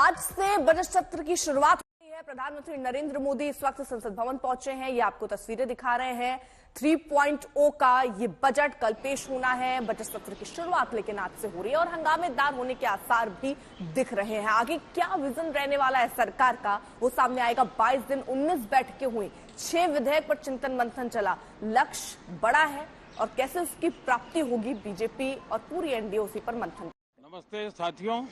आज से बजट सत्र की शुरुआत हो रही है। प्रधानमंत्री नरेंद्र मोदी इस वक्त संसद भवन पहुंचे हैं। ये आपको तस्वीरें दिखा रहे हैं 3.0 का ये बजट कल पेश होना है। बजट सत्र की शुरुआत लेकिन आज से हो रही है और हंगामेदार होने के आसार भी दिख रहे हैं। आगे क्या विजन रहने वाला है सरकार का, वो सामने आएगा। 22 दिन 19 बैठकें हुई, 6 विधेयक पर चिंतन मंथन चला। लक्ष्य बड़ा है और कैसे उसकी प्राप्ति होगी, बीजेपी और पूरी एनडीए उसी पर मंथन। नमस्ते साथियों,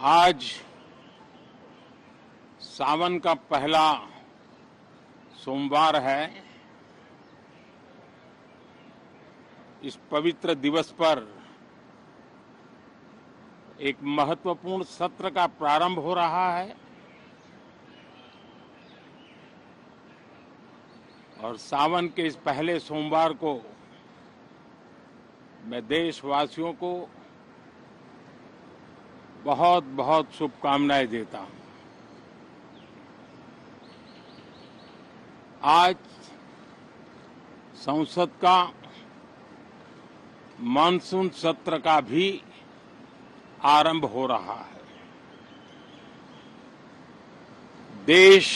आज सावन का पहला सोमवार है। इस पवित्र दिवस पर एक महत्वपूर्ण सत्र का प्रारंभ हो रहा है और सावन के इस पहले सोमवार को मैं देशवासियों को बहुत बहुत शुभकामनाएं देता हूं। आज संसद का मानसून सत्र का भी आरंभ हो रहा है। देश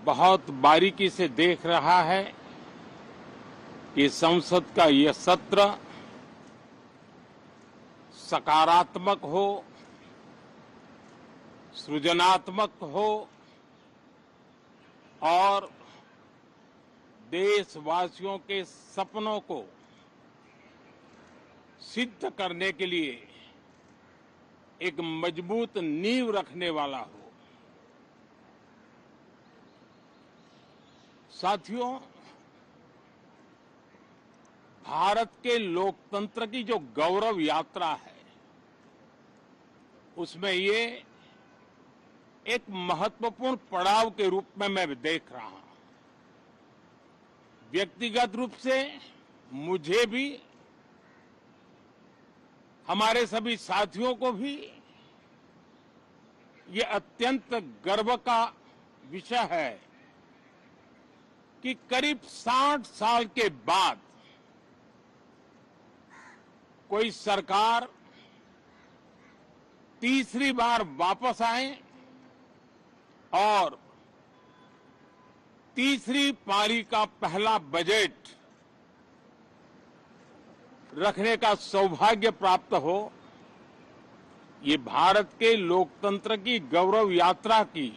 बहुत बारीकी से देख रहा है कि संसद का यह सत्र सकारात्मक हो, सृजनात्मक हो और देशवासियों के सपनों को सिद्ध करने के लिए एक मजबूत नींव रखने वाला हो। साथियों, भारत के लोकतंत्र की जो गौरव यात्रा है, उसमें ये एक महत्वपूर्ण पड़ाव के रूप में मैं देख रहा हूं। व्यक्तिगत रूप से मुझे भी, हमारे सभी साथियों को भी ये अत्यंत गर्व का विषय है कि करीब 60 साल के बाद कोई सरकार तीसरी बार वापस आए और तीसरी पारी का पहला बजट रखने का सौभाग्य प्राप्त हो। ये भारत के लोकतंत्र की गौरव यात्रा की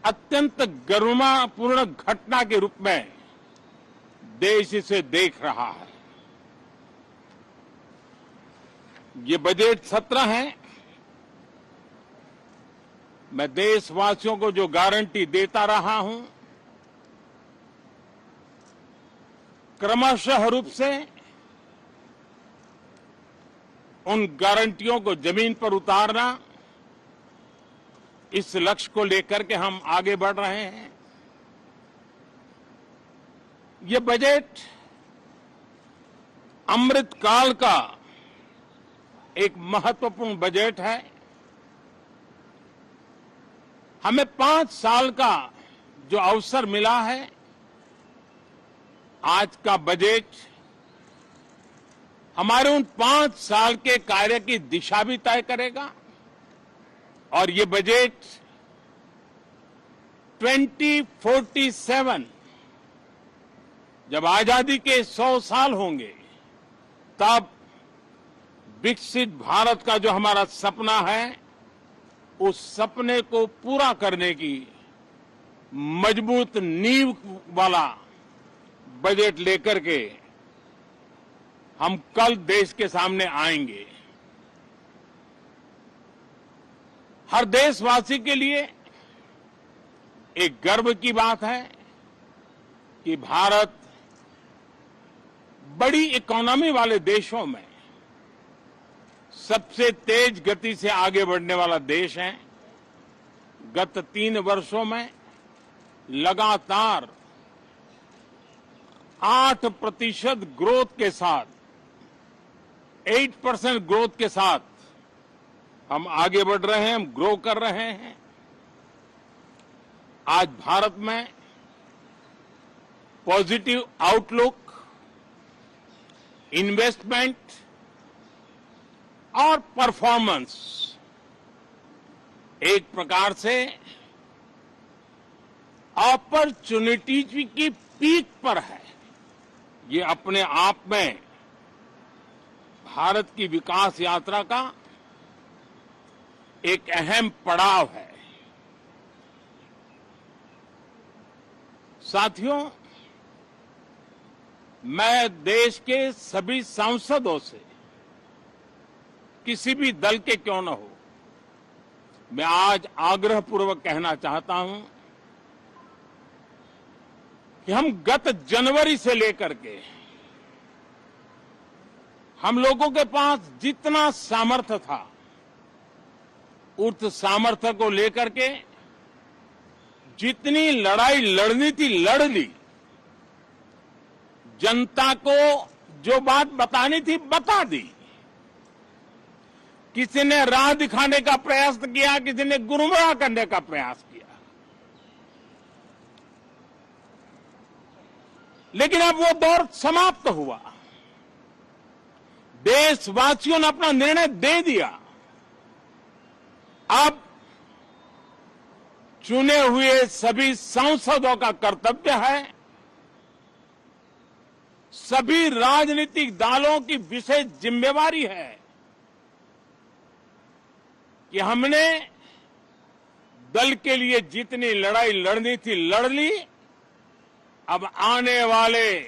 अत्यंत गरिमापूर्ण घटना के रूप में देश इसे देख रहा है। ये बजट सत्र है। मैं देशवासियों को जो गारंटी देता रहा हूं, क्रमशः रूप से उन गारंटियों को जमीन पर उतारना, इस लक्ष्य को लेकर के हम आगे बढ़ रहे हैं। ये बजट अमृतकाल का एक महत्वपूर्ण बजट है। हमें 5 साल का जो अवसर मिला है, आज का बजट हमारे उन 5 साल के कार्य की दिशा भी तय करेगा और ये बजट 2047 जब आजादी के 100 साल होंगे, तब विकसित भारत का जो हमारा सपना है, उस सपने को पूरा करने की मजबूत नींव वाला बजट लेकर के हम कल देश के सामने आएंगे। हर देशवासी के लिए एक गर्व की बात है कि भारत बड़ी इकोनॉमी वाले देशों में सबसे तेज गति से आगे बढ़ने वाला देश है। गत 3 वर्षों में लगातार 8% ग्रोथ के साथ, 8% ग्रोथ के साथ हम आगे बढ़ रहे हैं, हम ग्रो कर रहे हैं। आज भारत में पॉजिटिव आउटलुक, इन्वेस्टमेंट और परफॉर्मेंस एक प्रकार से अपॉर्चुनिटीज की पीक पर है। ये अपने आप में भारत की विकास यात्रा का एक अहम पड़ाव है। साथियों, मैं देश के सभी सांसदों से, किसी भी दल के क्यों न हो, मैं आज आग्रहपूर्वक कहना चाहता हूं कि हम गत जनवरी से लेकर के हम लोगों के पास जितना सामर्थ्य था, उस सामर्थ्य को लेकर के जितनी लड़ाई लड़नी थी लड़ ली। जनता को जो बात बतानी थी बता दी। किसी ने राह दिखाने का प्रयास किया, किसी ने गुमराह करने का प्रयास किया, लेकिन अब वो दौर समाप्त हुआ। देशवासियों ने अपना निर्णय दे दिया। अब चुने हुए सभी सांसदों का कर्तव्य है, सभी राजनीतिक दलों की विशेष जिम्मेवारी है कि हमने दल के लिए जितनी लड़ाई लड़नी थी लड़ ली। अब आने वाले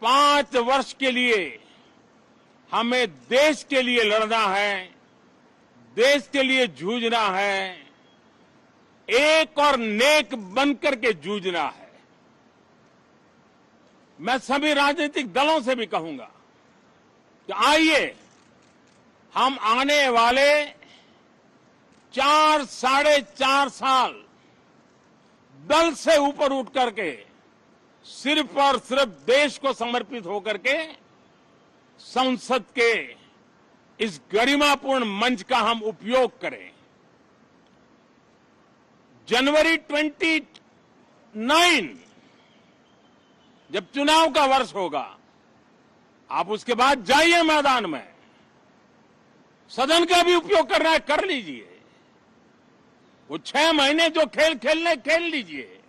5 वर्ष के लिए हमें देश के लिए लड़ना है, देश के लिए जूझना है, एक और नेक बनकर के जूझना है। मैं सभी राजनीतिक दलों से भी कहूंगा कि आइए हम आने वाले 4 साढ़े 4 साल दल से ऊपर उठ करके सिर्फ और सिर्फ देश को समर्पित होकर के संसद के इस गरिमापूर्ण मंच का हम उपयोग करें। जनवरी 29 जब चुनाव का वर्ष होगा, आप उसके बाद जाइए मैदान में, सदन का भी उपयोग करना है कर लीजिए। वो 6 महीने जो खेल खेलने खेल लीजिए,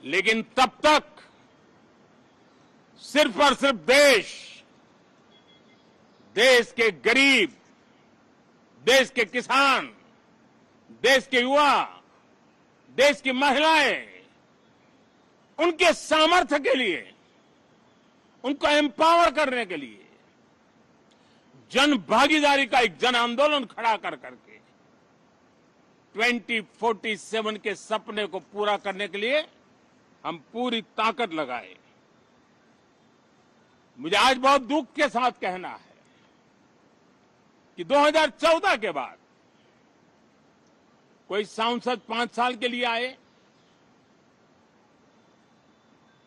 लेकिन तब तक सिर्फ और सिर्फ देश के गरीब, देश के किसान, देश के युवा, देश की महिलाएं, उनके सामर्थ्य के लिए, उनको एम्पावर करने के लिए जन भागीदारी का एक जन आंदोलन खड़ा कर करके 2047 के सपने को पूरा करने के लिए हम पूरी ताकत लगाए। मुझे आज बहुत दुख के साथ कहना है कि 2014 के बाद कोई सांसद 5 साल के लिए आए,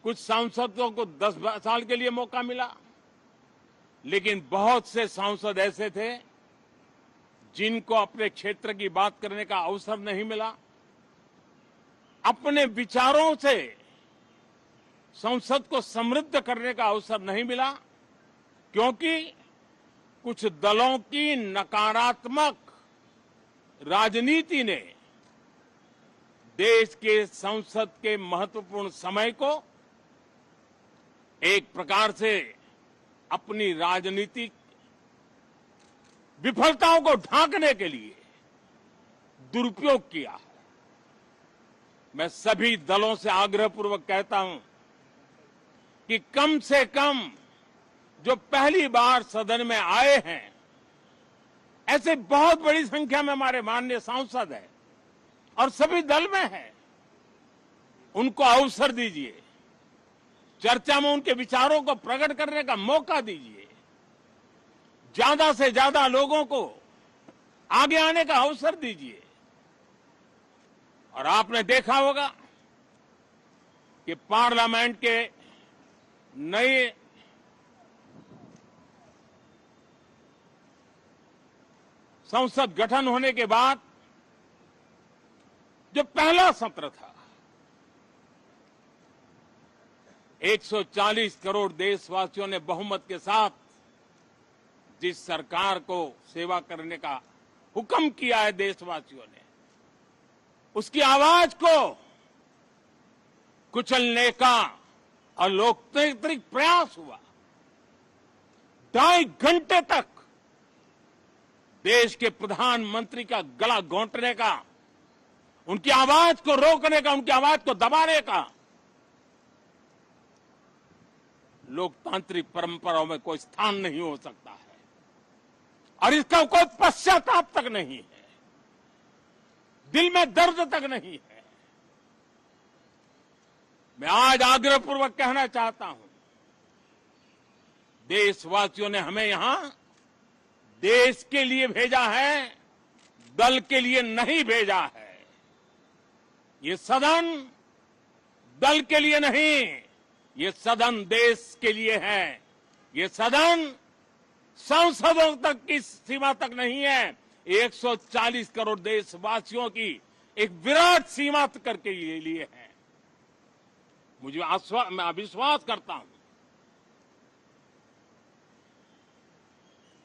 कुछ सांसदों को 10 साल के लिए मौका मिला, लेकिन बहुत से सांसद ऐसे थे जिनको अपने क्षेत्र की बात करने का अवसर नहीं मिला, अपने विचारों से संसद को समृद्ध करने का अवसर नहीं मिला, क्योंकि कुछ दलों की नकारात्मक राजनीति ने देश के संसद के महत्वपूर्ण समय को एक प्रकार से अपनी राजनीतिक विफलताओं को ढांकने के लिए दुरुपयोग किया है। मैं सभी दलों से आग्रहपूर्वक कहता हूं कि कम से कम जो पहली बार सदन में आए हैं, ऐसे बहुत बड़ी संख्या में हमारे माननीय सांसद हैं और सभी दल में हैं, उनको अवसर दीजिए, चर्चा में उनके विचारों को प्रकट करने का मौका दीजिए, ज्यादा से ज्यादा लोगों को आगे आने का अवसर दीजिए। और आपने देखा होगा कि पार्लियामेंट के नए संसद गठन होने के बाद जो पहला सत्र था, 140 करोड़ देशवासियों ने बहुमत के साथ जिस सरकार को सेवा करने का हुक्म किया है देशवासियों ने, उसकी आवाज को कुचलने का अलोकतांत्रिक प्रयास हुआ। 2.5 घंटे तक देश के प्रधानमंत्री का गला घोंटने का, उनकी आवाज को रोकने का, उनकी आवाज को दबाने का लोकतांत्रिक परंपराओं में कोई स्थान नहीं हो सकता है और इसका कोई पश्चाताप तक नहीं है, दिल में दर्द तक नहीं है। मैं आज आग्रहपूर्वक कहना चाहता हूं, देशवासियों ने हमें यहां देश के लिए भेजा है, दल के लिए नहीं भेजा है। ये सदन दल के लिए नहीं, ये सदन देश के लिए है। ये सदन संसदों तक की सीमा तक नहीं है, 140 करोड़ देशवासियों की एक विराट सीमा करके लिए है। मैं विश्वास करता हूं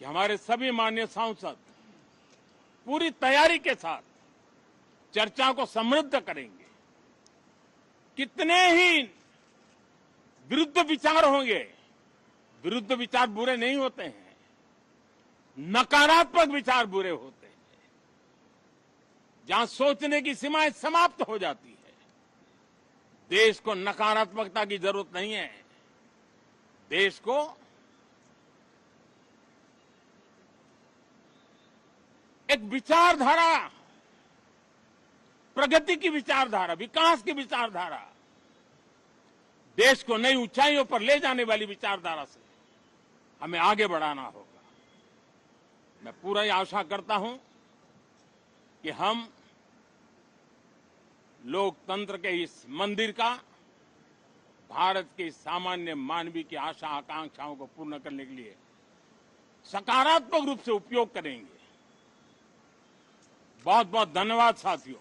कि हमारे सभी माननीय सांसद पूरी तैयारी के साथ चर्चा को समृद्ध करेंगे। कितने ही विरुद्ध विचार होंगे, विरुद्ध विचार बुरे नहीं होते हैं, नकारात्मक विचार बुरे होते हैं। जहां सोचने की सीमाएं समाप्त हो जाती है, देश को नकारात्मकता की जरूरत नहीं है। देश को एक विचारधारा, प्रगति की विचारधारा, विकास की विचारधारा, देश को नई ऊंचाइयों पर ले जाने वाली विचारधारा से हमें आगे बढ़ाना होगा। मैं पूरा ही आशा करता हूं कि हम लोकतंत्र के इस मंदिर का भारत के सामान्य मानवीय की आशा आकांक्षाओं को पूर्ण करने के लिए सकारात्मक रूप से उपयोग करेंगे। बहुत बहुत धन्यवाद साथियों।